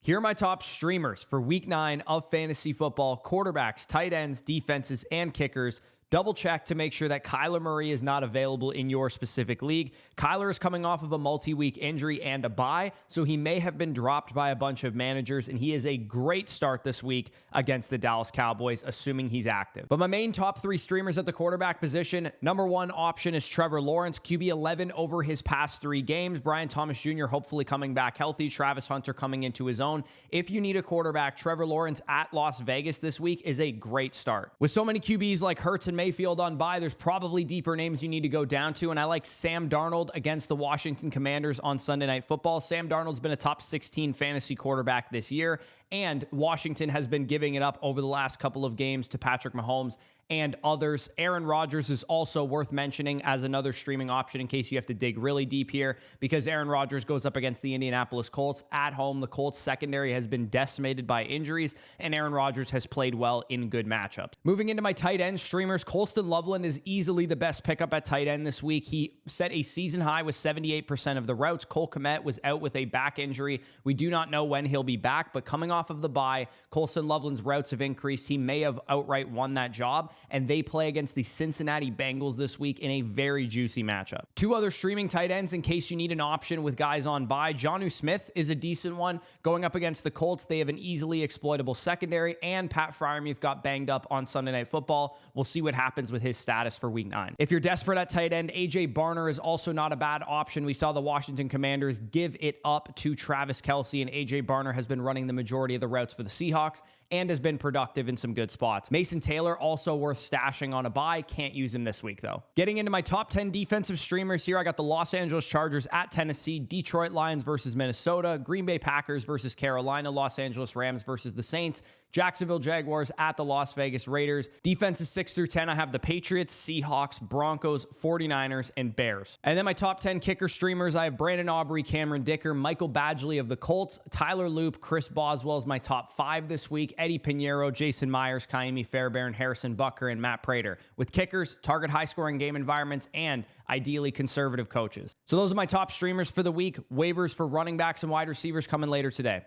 Here are my top streamers for week 9 of fantasy football: quarterbacks, tight ends, defenses, and kickers. Double check to make sure that Kyler Murray is not available in your specific league. Kyler is coming off of a multi-week injury and a bye, so he may have been dropped by a bunch of managers, and he is a great start this week against the Dallas Cowboys, assuming he's active. But my main top 3 streamers at the quarterback position: number 1 option is Trevor Lawrence, QB 11 over his past 3 games. Brian Thomas Jr. hopefully coming back healthy. Travis Hunter coming into his own. If you need a quarterback, Trevor Lawrence at Las Vegas this week is a great start. With so many QBs like Hurts and Mayfield on bye, there's probably deeper names you need to go down to, and I like Sam Darnold against the Washington Commanders on Sunday Night Football. Sam Darnold's been a top 16 fantasy quarterback this year, and Washington has been giving it up over the last couple of games to Patrick Mahomes and others. Aaron Rodgers is also worth mentioning as another streaming option in case you have to dig really deep here, because Aaron Rodgers goes up against the Indianapolis Colts at home. The Colts secondary has been decimated by injuries, and Aaron Rodgers has played well in good matchups. Moving into my tight end streamers, Colston Loveland is easily the best pickup at tight end this week. He set a season high with 78% of the routes. Cole Kmet was out with a back injury. We do not know when he'll be back, but coming off of the bye, Colston Loveland's routes have increased. He may have outright won that job, and they play against the Cincinnati Bengals this week in a very juicy matchup. 2 other streaming tight ends in case you need an option with guys on bye. Jonnu Smith is a decent one going up against the Colts. They have an easily exploitable secondary, and Pat Freiermuth got banged up on Sunday Night Football. We'll see what happens with his status for week 9. If you're desperate at tight end, AJ Barner is also not a bad option. We saw the Washington Commanders give it up to Travis Kelce, and AJ Barner has been running the majority of the routes for the Seahawks and has been productive in some good spots. Mason Taylor also worth stashing on a bye. Can't use him this week, though. Getting into my top 10 defensive streamers here, I got the Los Angeles Chargers at Tennessee, Detroit Lions versus Minnesota, Green Bay Packers versus Carolina, Los Angeles Rams versus the Saints, Jacksonville Jaguars at the Las Vegas Raiders. Defenses 6 through 10, I have the Patriots, Seahawks, Broncos, 49ers, and Bears. And then my top 10 kicker streamers, I have Brandon Aubrey, Cameron Dicker, Michael Badgley of the Colts, Tyler Loop, Chris Boswell is my top 5 this week, Eddie Pinheiro, Jason Myers, Kaimi Fairbairn, Harrison Butker, and Matt Prater. With kickers, target high-scoring game environments, and ideally conservative coaches. So those are my top streamers for the week. Waivers for running backs and wide receivers coming later today.